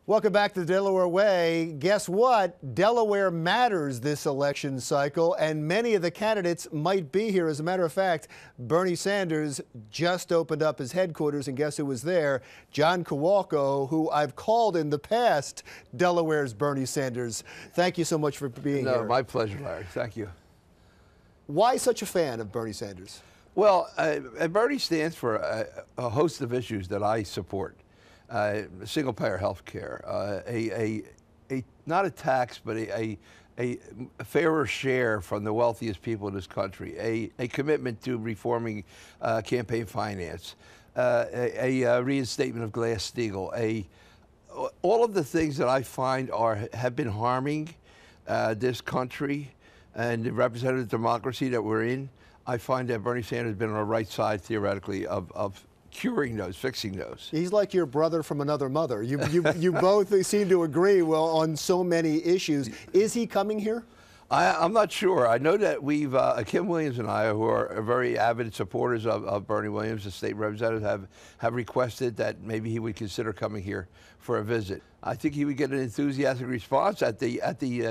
Welcome back to the Delaware Way. Guess what? Delaware matters this election cycle, and many of the candidates might be here. As a matter of fact, Bernie Sanders just opened up his headquarters, and guess who was there? John Kowalko, who I've called in the past Delaware's Bernie Sanders. Thank you so much for being here. My pleasure, Larry. Thank you. Why such a fan of Bernie Sanders? Well, Bernie stands for a host of issues that I support. Single-payer health care, not a tax, but a fairer share from the wealthiest people in this country, a commitment to reforming campaign finance, a reinstatement of Glass-Steagall, all of the things that I find have been harming this country and the representative democracy that we're in. I find that Bernie Sanders has been on the right side, theoretically, of curing those, fixing those. He's like your brother from another mother. You both seem to agree well on so many issues. Is he coming here? I'm not sure. I know that Kim Williams and I, who are very avid supporters of Bernie Williams, the state representative, have requested that maybe he would consider coming here for a visit. I think he would get an enthusiastic response at the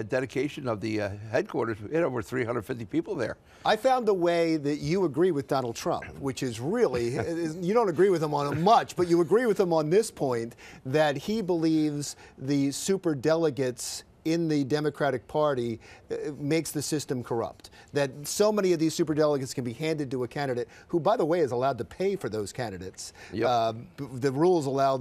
dedication of the headquarters. We had over 350 people there. I found the way that you agree with Donald Trump, which is really, you don't agree with him on much, but you agree with him on this point, that he believes the superdelegates in the Democratic Party makes the system corrupt. That so many of these superdelegates can be handed to a candidate who, by the way, is allowed to pay for those candidates. Yep. The rules allow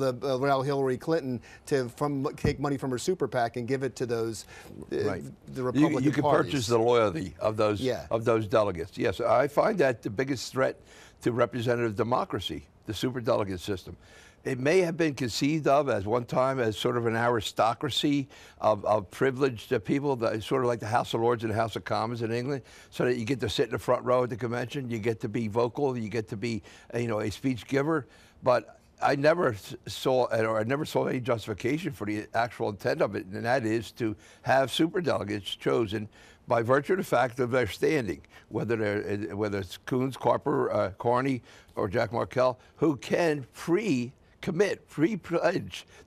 Hillary Clinton to take money from her super PAC and give it to those right. The Republican You can parties. Purchase the loyalty of those delegates. Yes, I find that the biggest threat to representative democracy, the superdelegate system. It may have been conceived of as one time as sort of an aristocracy of privileged people, sort of like the House of Lords and the House of Commons in England, so that you get to sit in the front row at the convention, you get to be vocal, you get to be, a speech giver. But I never saw any justification for the actual intent of it, and that is to have superdelegates chosen by virtue of the fact of their standing, whether it's Coons, Carper, Carney, or Jack Markell, who can pre-pledge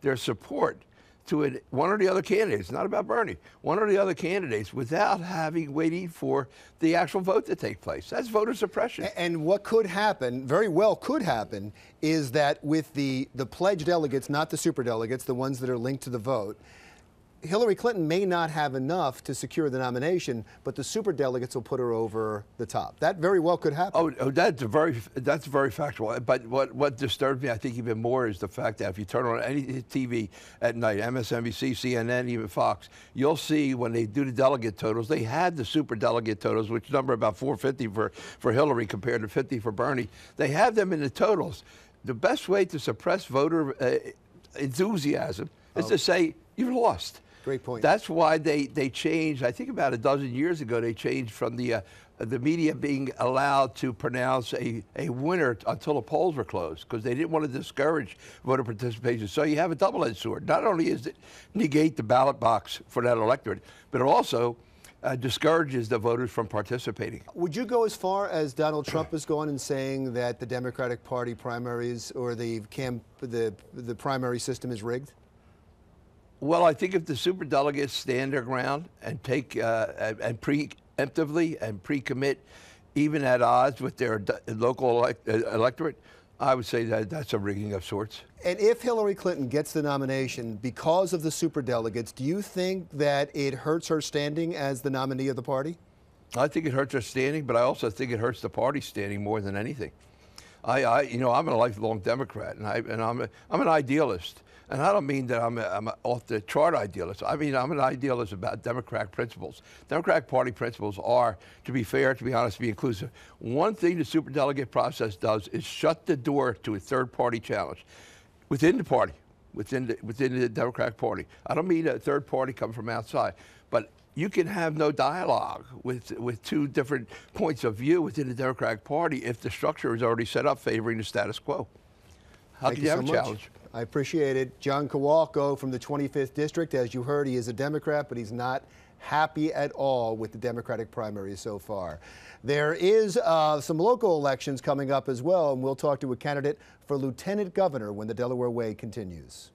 their support to one or the other candidates. It's not about Bernie. One or the other candidates without waiting for the actual vote to take place. That's voter suppression. And what could happen, very well could happen, is that with the pledged delegates, not the superdelegates, the ones that are linked to the vote, Hillary Clinton may not have enough to secure the nomination, but the superdelegates will put her over the top. That very well could happen. Oh, that's very factual. But what disturbs me, I think, even more is the fact that if you turn on any TV at night, MSNBC, CNN, even Fox, you'll see when they do the delegate totals, they had the superdelegate totals, which number about 450 for Hillary compared to 50 for Bernie. They have them in the totals. The best way to suppress voter enthusiasm is to say, you've lost. Great point. That's why they changed, I think about a dozen years ago, they changed from the media being allowed to pronounce a winner until the polls were closed, because they didn't want to discourage voter participation. So you have a double-edged sword. Not only is it negate the ballot box for that electorate, but it also discourages the voters from participating. Would you go as far as Donald Trump has gone in saying that the Democratic Party primaries or the primary system is rigged? Well, I think if the superdelegates stand their ground and take and preemptively and pre-commit, even at odds with their local electorate, I would say that that's a rigging of sorts. And if Hillary Clinton gets the nomination because of the superdelegates, do you think that it hurts her standing as the nominee of the party? I think it hurts her standing, but I also think it hurts the party standing more than anything. I'm a lifelong Democrat, and I'm an idealist. And I don't mean that I'm an off-the-chart idealist. I mean I'm an idealist about Democratic principles. Democratic Party principles are to be fair, to be honest, to be inclusive. One thing the superdelegate process does is shut the door to a third-party challenge within the party, within the Democratic Party. I don't mean a third party coming from outside, but you can have no dialogue with two different points of view within the Democratic Party if the structure is already set up favoring the status quo. How can you have a challenge? I appreciate it. John Kowalko from the 25th District. As you heard, he is a Democrat, but he's not happy at all with the Democratic primaries so far. There is some local elections coming up as well, and we'll talk to a candidate for lieutenant governor when the Delaware Way continues.